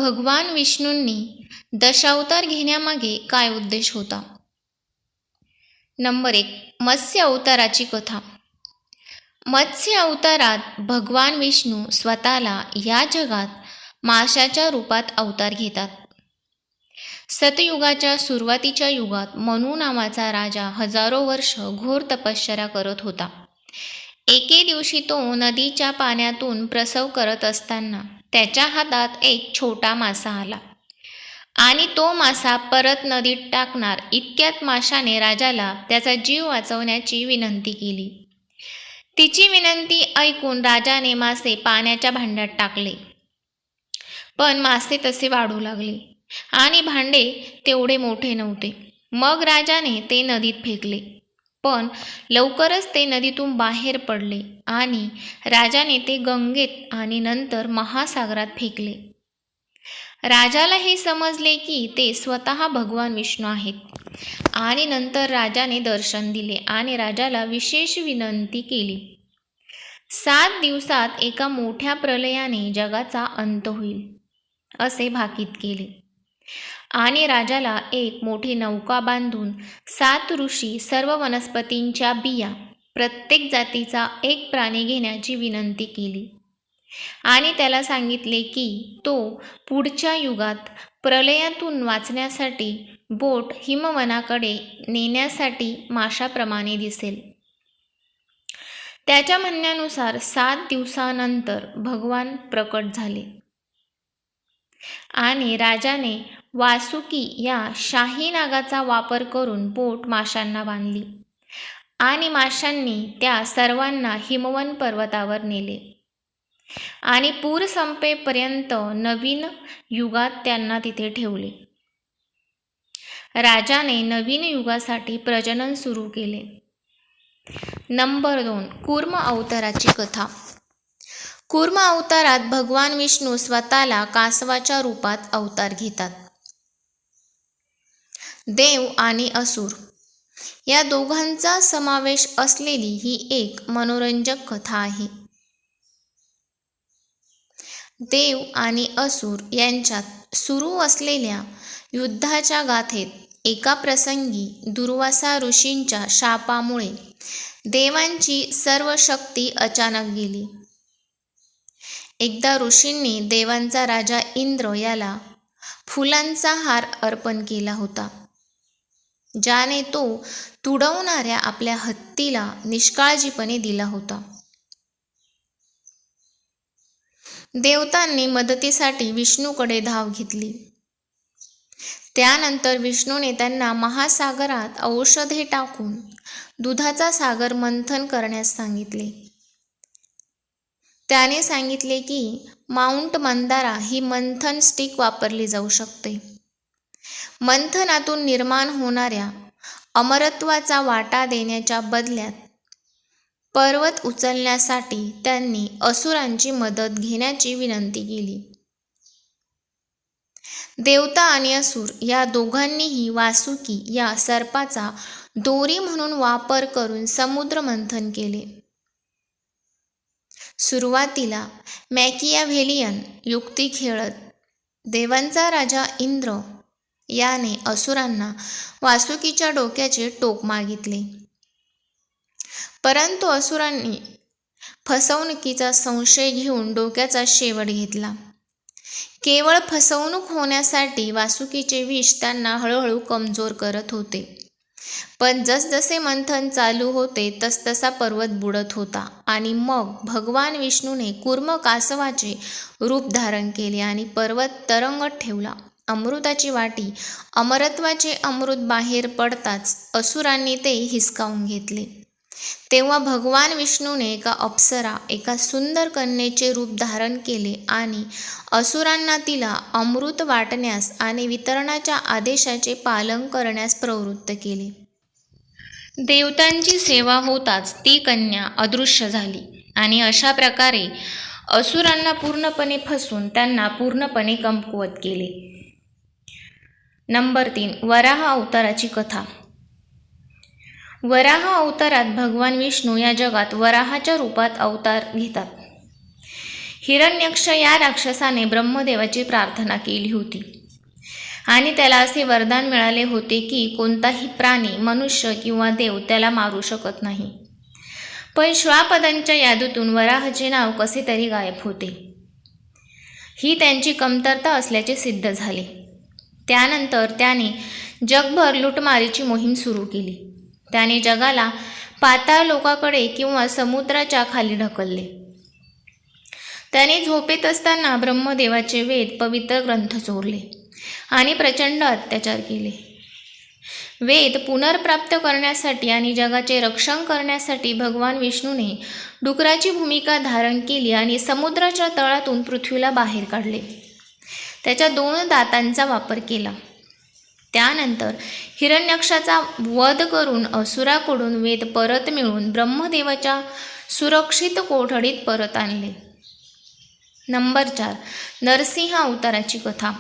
भगवान विष्णूंनी दशावतार घेण्यामागे काय उद्देश होता? नंबर 1. मत्स्य अवताराची कथा. मत्स्य अवतारात भगवान विष्णू स्वतःला या जगात माशाच्या रूपात अवतार घेतात. सतयुगाच्या सुरुवातीच्या युगात मनू नावाचा राजा हजारो वर्ष घोर तपश्चर्या करत होता. एके दिवशी तो नदीच्या पाण्यातून प्रसव करत असताना त्याच्या हातात एक छोटा मासा आला आणि तो मासा परत नदीत टाकणार इतक्यात माशाने राजाला त्याचा जीव वाचवण्याची विनंती केली. तिची विनंती ऐकून राजाने मासे पाण्याच्या भांड्यात टाकले, पण मासे तसे वाढू लागले आणि भांडे तेवढे मोठे नव्हते. मग राजाने ते नदीत फेकले, पण लवकरच ते नदीतून बाहेर पडले आणि राजाने ते गंगेत आणि नंतर महासागरात फेकले. राजाला हे समजले की ते स्वतः भगवान विष्णू आहेत आणि नंतर राजाने दर्शन दिले आणि राजाला विशेष विनंती केली. 7 दिवसात एका मोठ्या प्रलयाने जगाचा अंत होईल असे भाकीत केले आणि राजाला एक मोठी नौका बांधून 7 ऋषी, सर्व वनस्पतींच्या बिया, प्रत्येक जातीचा एक प्राणी घेण्याची विनंती केली आणि त्याला सांगितले की तो पुढच्या युगात प्रलयातून वाचण्यासाठी बोट हिमवनाकडे नेण्यासाठी माशाप्रमाणे दिसेल. त्याच्या म्हणण्यानुसार 7 दिवसानंतर भगवान प्रकट झाले आणि राजाने वासुकी या शाही नागाचा वापर करून बोट माशांना बांधली आणि माशांनी त्या सर्वांना हिमवन पर्वतावर नेले आणि पूर संपेपर्यंत नवीन युगात त्यांना तिथे ठेवले. राजाने नवीन युगासाठी प्रजनन सुरू केले. नंबर 2. कूर्म अवताराची कथा. कूर्म अवतारात भगवान विष्णू स्वतःला कासवाच्या रूपात अवतार घेतात. देव आणि असुर या दोघांचा समावेश असलेली ही एक मनोरंजक कथा आहे. देव आणि असुर यांच्यात सुरू असलेल्या युद्धाच्या गाथेत एका प्रसंगी दुर्वासा ऋषींच्या शापामुळे देवांची सर्व शक्ती अचानक गेली. एकदा ऋषींनी देवांचा राजा इंद्र याला फुलांचा हार अर्पण केला होता, ज्याने तो तुडवणाऱ्या आपल्या हत्तीला निष्काळजीपणे दिला होता. देवतांनी मदतीसाठी विष्णूकडे धाव घेतली. त्यानंतर विष्णूने त्यांना महासागरात औषधे टाकून दुधाचा सागर मंथन करण्यास सांगितले. त्याने सांगितले की माउंट मंदारा ही मंथन स्टिक वापरली जाऊ शकते. मंथनातून निर्माण होणाऱ्या अमरत्वाचा वाटा देण्याच्या बदल्यात पर्वत उचलण्यासाठी त्यांनी असुरांची मदत घेण्याची विनंती केली. देवता आणि असुर या दोघांनीही वासुकी या सर्पाचा दोरी म्हणून वापर करून समुद्र मंथन केले. सुरुवातीला मॅकियाव्हेलियन युक्ती खेळत देवांचा राजा इंद्र याने असुरांना वासुकीच्या डोक्याचे टोक मागितले, परंतु असुरांनी फसवणुकीचा संशय घेऊन डोक्याचा शेवट घेतला. केवळ फसवणूक होण्यासाठी वासुकीचे विष त्यांना हळूहळू कमजोर करत होते, पण जसजसे मंथन चालू होते तसतसा पर्वत बुडत होता आणि मग भगवान विष्णूने कूर्म कासवाचे रूप धारण केले आणि पर्वत तरंगत ठेवला. अमृताची वाटी, अमरत्वाचे अमृत बाहेर पडताच असुरांनी ते हिसकावून घेतले. तेव्हा भगवान विष्णूने एका अप्सरा, एका सुंदर कन्येचे रूप धारण केले आणि असुरांना तिला अमृत वाटण्यास आणि वितरणाच्या आदेशाचे पालन करण्यास प्रवृत्त केले. देवतांची सेवा होताच ती कन्या अदृश्य झाली आणि अशा प्रकारे असुरांना पूर्णपणे फसवून त्यांना पूर्णपणे कमकुवत केले. नंबर 3. वराह अवताराची कथा. वराह अवतारात भगवान विष्णू या जगात वराहाच्या रूपात अवतार घेतात. हिरण्यक्ष या राक्षसाने ब्रह्मदेवाची प्रार्थना केली होती आणि त्याला असे वरदान मिळाले होते की कोणताही प्राणी, मनुष्य किंवा देव त्याला मारू शकत नाही. पण श्वापदांच्या यादीतून वराहाचे नाव कसे तरी गायब होते. ही त्यांची कमतरता असल्याचे सिद्ध झाले. त्यानंतर त्याने जगभर लुटमारीची मोहीम सुरू केली. त्याने जगाला पाताळ लोकाकडे किंवा समुद्राच्या खाली ढकलले. त्याने झोपेत असताना ब्रह्मदेवाचे वेद, पवित्र ग्रंथ चोरले आणि प्रचंड अत्याचार केले. वेद पुनर्प्राप्त करण्यासाठी आणि जगाचे रक्षण करण्यासाठी भगवान विष्णूने डुकराची भूमिका धारण केली आणि समुद्राच्या तळातून पृथ्वीला बाहेर काढले. त्याच्या 2 दातांचा वापर केला. त्यानंतर हिरण्यक्षाचा वध करून असुराकडून वेद परत मिळवून ब्रह्मदेवाच्या सुरक्षित कोठडीत परत आणले. नंबर 4. नरसिंह अवताराची कथा.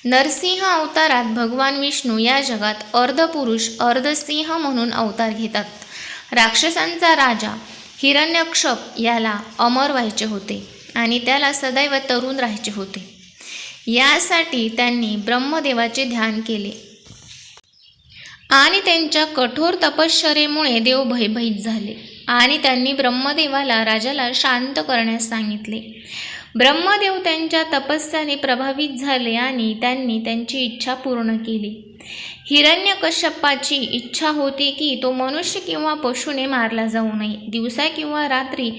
नरसिंह अवतारात भगवान विष्णू या जगात अर्धपुरुष अर्धसिंह म्हणून अवतार घेतात. राक्षसांचा राजा हिरण्यकश्यप याला अमर व्हायचे होते आणि त्याला सदैव तरुण राहायचे होते. यासाठी त्यांनी ब्रह्मदेवाचे ध्यान केले आणि त्यांच्या कठोर तपश्चर्येमुळे देव भयभीत झाले आणि त्यांनी ब्रह्मदेवाला राजाला शांत करण्यास सांगितले. ब्रह्मदेव त्यांच्या तपस्याने प्रभावित झाले आणि त्यांनी त्यांची इच्छा पूर्ण केली. हिरण्यकश्यपाची इच्छा होती की तो मनुष्य किंवा पशुने मारला जाऊ नये. दिवसा किंवा रात्री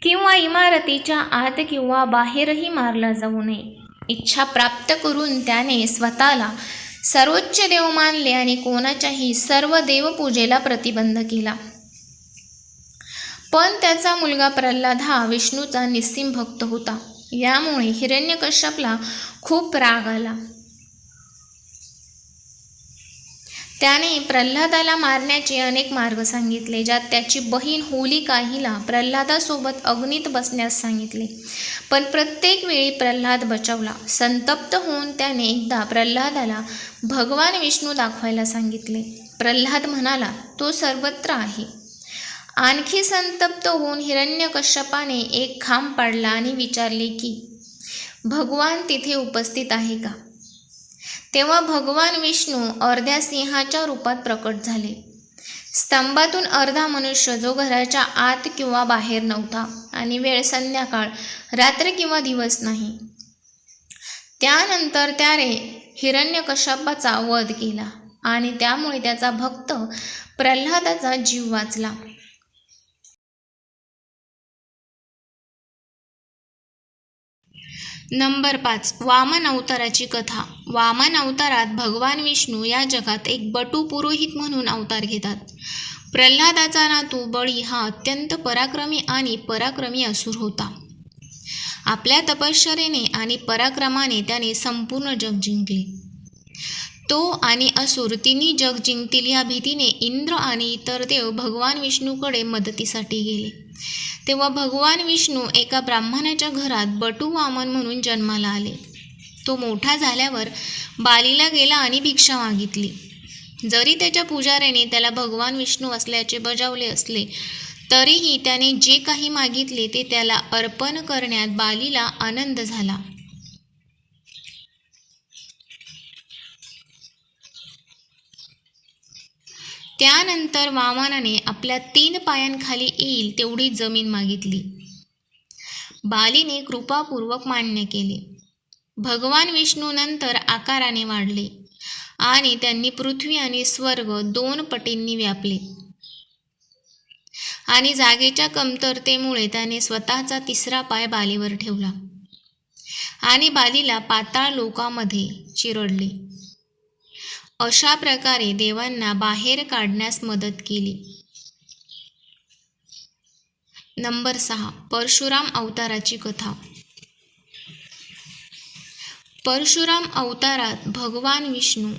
किंवा इमारतीच्या आत किंवा बाहेरही मारला जाऊ नये. इच्छा प्राप्त करून त्याने स्वतःला सर्वोच्च देव मानले आणि कोणाच्याही सर्व देवपूजेला प्रतिबंध केला. पण त्याचा मुलगा प्रल्हाद हा विष्णूचा निस्सीम भक्त होता. यामुळे हिरण्यकश्यपला खूप राग आला. त्याने प्रल्हादाला मारण्याचे अनेक मार्ग सांगितले, ज्यात त्याची बहीण होलिका हिला प्रल्हादासोबत अग्नीत बसण्यास सांगितले. पण प्रत्येक वेळी प्रल्हाद बचावला. संतप्त होऊन त्याने एकदा प्रल्हादाला भगवान विष्णू दाखवायला सांगितले. प्रल्हाद म्हणाला, तो सर्वत्र आहे. आणखी संतप्त होऊन हिरण्यकश्यपाने एक खांब पाडला आणि विचारले की भगवान तिथे उपस्थित आहे का? तेव्हा भगवान विष्णू अर्ध्या सिंहाच्या रूपात प्रकट झाले. स्तंभातून अर्धा मनुष्य, जो घराच्या आत किंवा बाहेर नव्हता आणि वेळ संध्याकाळ, रात्र किंवा दिवस नाही. त्यानंतर त्याने हिरण्यकश्यपाचा वध केला आणि त्यामुळे त्याचा भक्त प्रल्हादाचा जीव वाचला. नंबर 5. वामन अवताराची कथा. वामन अवतारात भगवान विष्णू या जगात एक बटू पुरोहित म्हणून अवतार घेतात. प्रल्हादाचा नातू बळी हा अत्यंत पराक्रमी आणि पराक्रमी असुर होता. आपल्या तपश्चर्येने आणि पराक्रमाने त्याने संपूर्ण जग जिंकले. तो आणि असुर तिन्ही जग जिंकतील या भीतीने इंद्र आणि इतर देव भगवान विष्णूकडे मदतीसाठी गेले. तेव्हा भगवान विष्णू एका ब्राह्मणाच्या घरात बटू वामन म्हणून जन्माला आले. तो मोठा झाल्यावर बालीला गेला आणि भिक्षा मागितली. जरी त्याच्या पुजाऱ्याने त्याला भगवान विष्णू असल्याचे बजावले असले तरीही त्याने जे काही मागितले ते त्याला अर्पण करण्यात बालीला आनंद झाला. त्यानंतर वामनाने आपल्या 3 पायांखाली येईल तेवढी जमीन मागितली. बालीने कृपापूर्वक मान्य केले. भगवान विष्णू नंतर आकाराने वाढले आणि त्यांनी पृथ्वी आणि स्वर्ग 2 पटींनी व्यापले आणि जागेच्या कमतरतेमुळे त्याने स्वतःचा 3रा पाय बालीवर ठेवला आणि बालीला पाताळ लोकामध्ये चिरडले. अशा प्रकारे देवांना बाहेर काढण्यास मदत केली. नंबर 6. परशुराम अवताराची कथा. परशुराम अवतारात भगवान विष्णू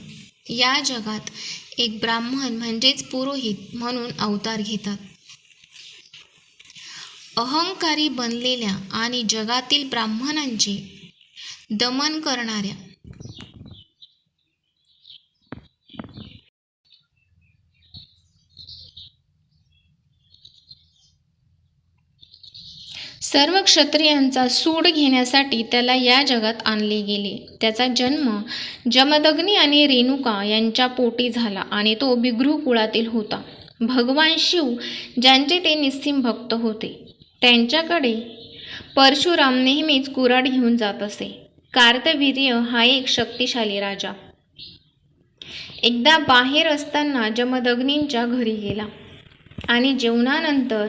या जगात एक ब्राह्मण म्हणजेच पुरोहित म्हणून अवतार घेतात. अहंकारी बनलेल्या आणि जगातील ब्राह्मणांचे दमन करणाऱ्या सर्व क्षत्रियांचा सूड घेण्यासाठी त्याला या जगात आणले गेले. त्याचा जन्म जमदग्नी आणि रेणुका यांच्या पोटी झाला आणि तो बिभ्रू कुळातील होता. भगवान शिव ज्यांचे ते निस्सीम भक्त होते, त्यांच्याकडे परशुराम नेहमीच कुऱ्हाड घेऊन जात असे. कार्तवीर्य हा एक शक्तिशाली राजा एकदा बाहेर असताना जमदग्नींच्या घरी गेला आणि जेवणानंतर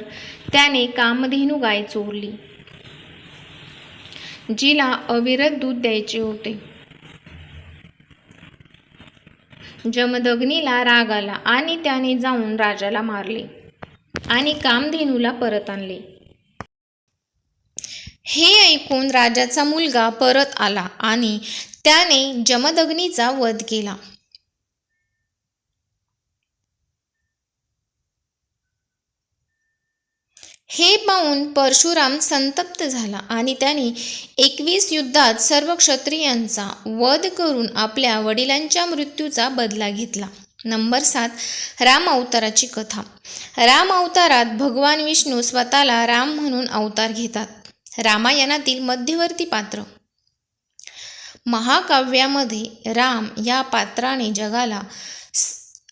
त्याने कामधेनू गाय चोरली, जिला अविरत दूध द्यायचे होते. जमदग्नीला राग आला आणि त्याने जाऊन राजाला मारले आणि कामधेनूला परत आणले. हे ऐकून राजाचा मुलगा परत आला आणि त्याने जमदग्नीचा वध केला. हे पाहून परशुराम संतप्त झाला आणि त्याने 21 युद्धात सर्व क्षत्रियांचा वध करून आपल्या वडिलांच्या मृत्यूचा बदला घेतला. नंबर 7. राम अवताराची कथा. राम अवतारात भगवान विष्णू स्वतःला राम म्हणून अवतार घेतात. रामायणातील मध्यवर्ती पात्र. महाकाव्यामध्ये राम या पात्राने जगाला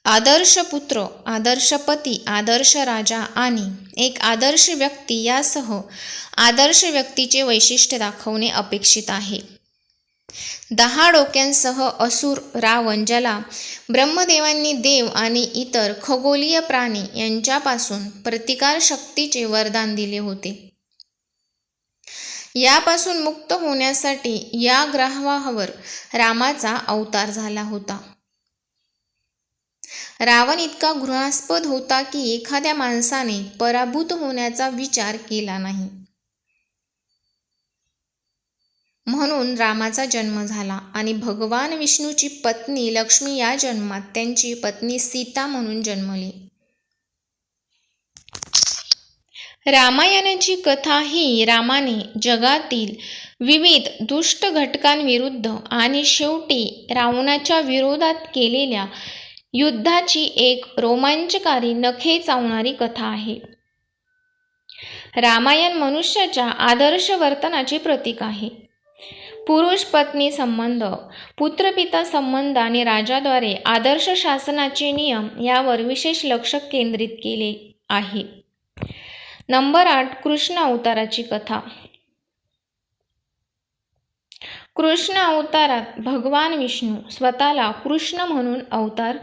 आदर्श पुत्र, आदर्श पती, आदर्श राजा आणि एक आदर्श व्यक्ती यासह आदर्श व्यक्तीचे वैशिष्ट्य दाखवणे अपेक्षित आहे. 10 डोक्यांसह असुर रावण, ज्याला ब्रह्मदेवांनी देव आणि इतर खगोलीय प्राणी यांच्यापासून प्रतिकार शक्तीचे वरदान दिले होते, यापासून मुक्त होण्यासाठी या ग्रहावर रामाचा अवतार झाला होता. रावण इतका घृणास्पद होता की एखाद्या माणसाने पराभूत होण्याचा विचार केला नाही. म्हणून रामाचा जन्म झाला आणि भगवान विष्णूची पत्नी लक्ष्मी या जन्मात त्यांची पत्नी सीता म्हणून जन्मली. रामायणाची कथा ही रामाने जगातील विविध दुष्ट घटकांविरुद्ध आणि शेवटी रावणाच्या विरोधात केलेल्या युद्धाची एक रोमांचकारी, नखे चावणारी कथा आहे. रामायण मनुष्याच्या आदर्श वर्तनाचे प्रतीक आहे. पुरुष पत्नी संबंध, पुत्रपिता संबंध आणि राजाद्वारे आदर्श शासनाचे नियम यावर विशेष लक्ष केंद्रित केले आहे. नंबर 8. कृष्ण अवताराची कथा. कृष्ण अवतारात भगवान विष्णू स्वतःला कृष्ण म्हणून अवतार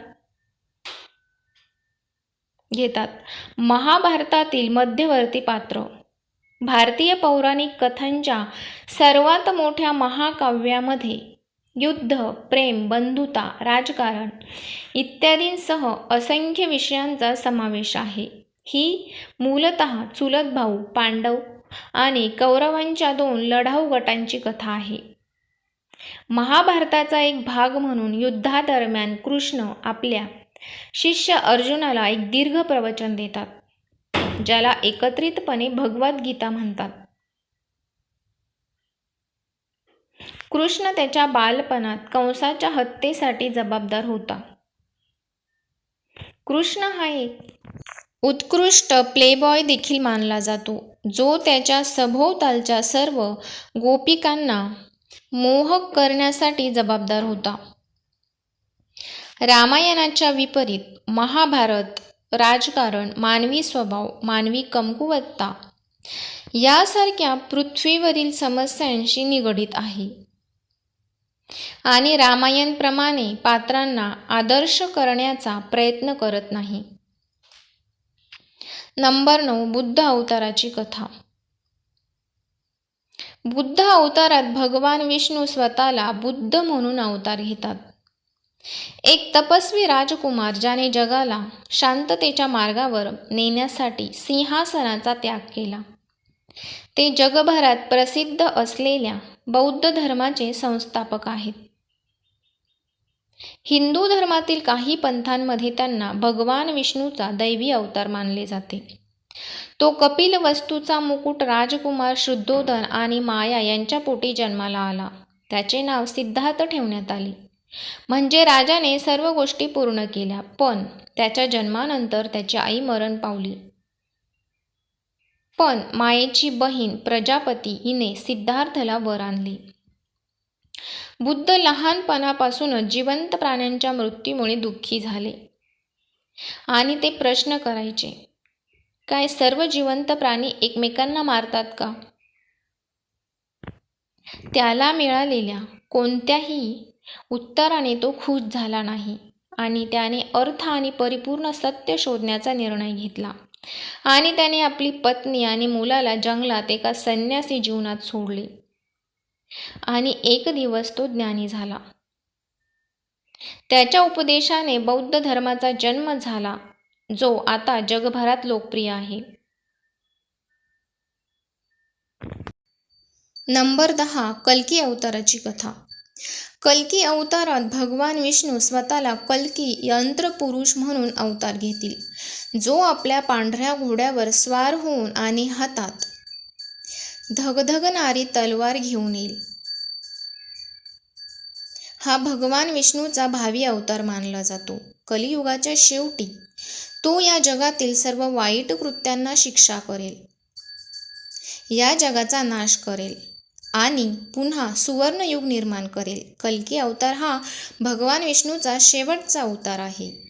घेतात. महाभारतातील मध्यवर्ती पात्र. भारतीय पौराणिक कथांच्या सर्वात मोठ्या महाकाव्यामध्ये युद्ध, प्रेम, बंधुता, राजकारण इत्यादींसह असंख्य विषयांचा समावेश आहे. ही मूलतः चुलत भाऊ पांडव आणि कौरवांच्या 2 लढाऊ गटांची कथा आहे. महाभारताचा एक भाग म्हणून युद्धादरम्यान कृष्ण आपल्या शिष्य अर्जुनाला एक दीर्घ प्रवचन देतात, ज्याला एकत्रितपणे भगवद्गीता म्हणतात. कृष्ण त्याच्या बालपणात कंसाच्या हत्येसाठी जबाबदार होता. कृष्ण हा एक उत्कृष्ट प्लेबॉय देखील मानला जातो, जो त्याच्या सभोवतालच्या सर्व गोपिकांना मोहक करण्यासाठी जबाबदार होता. रामायणाच्या विपरीत महाभारत राजकारण, मानवी स्वभाव, मानवी कमकुवतता यासारख्या पृथ्वीवरील समस्यांशी निगडीत आहे आणि रामायणप्रमाणे पात्रांना आदर्श करण्याचा प्रयत्न करत नाही. नंबर 9. बुद्ध अवताराची कथा. बुद्ध अवतारात भगवान विष्णू स्वतःला बुद्ध म्हणून अवतार घेतात. एक तपस्वी राजकुमार, ज्याने जगाला शांततेच्या मार्गावर नेण्यासाठी सिंहासनाचा त्याग केला. ते जगभरात प्रसिद्ध असलेल्या बौद्ध धर्माचे संस्थापक आहेत. हिंदू धर्मातील काही पंथांमध्ये त्यांना भगवान विष्णूचा दैवी अवतार मानले जाते. तो कपिलवस्तूचा मुकुट राजकुमार शुद्धोधन आणि माया यांच्या पोटी जन्माला आला. त्याचे नाव सिद्धार्थ ठेवण्यात आले, म्हणजे राजाने सर्व गोष्टी पूर्ण केल्या. पण त्याच्या जन्मानंतर त्याची आई मरण पावली. पण मायेची बहीण प्रजापती हिने सिद्धार्थला वर आणले. बुद्ध लहानपणापासूनच जिवंत प्राण्यांच्या मृत्यूमुळे दुःखी झाले आणि ते प्रश्न करायचे, काय सर्व जिवंत प्राणी एकमेकांना मारतात का? त्याला मिळालेल्या कोणत्याही उत्तराने तो खुश झाला नाही आणि त्याने अर्थ आणि परिपूर्ण सत्य शोधण्याचा निर्णय घेतला आणि त्याने आपली पत्नी आणि मुलाला जंगलात एका संन्यासी जीवनात सोडले आणि एक दिवस तो ज्ञानी झाला. त्याच्या उपदेशाने बौद्ध धर्माचा जन्म झाला, जो आता जगभरात लोकप्रिय आहे. नंबर 10. कल्की अवताराची कथा. कल्की अवतारात भगवान विष्णू स्वतःला कल्की यंत्रपुरुष म्हणून अवतार घेतील, जो आपल्या पांढऱ्या घोड्यावर स्वार होऊन आणि हातात धगधगणारी तलवार घेऊन येईल. हा भगवान विष्णूचा भावी अवतार मानला जातो. कलियुगाच्या शेवटी तो या जगातील सर्व वाईट कृत्यांना शिक्षा करेल, या जगाचा नाश करेल आणि पुन्हा सुवर्णयुग निर्माण करेल. कल्की अवतार हा भगवान विष्णूचा शेवटचा अवतार आहे.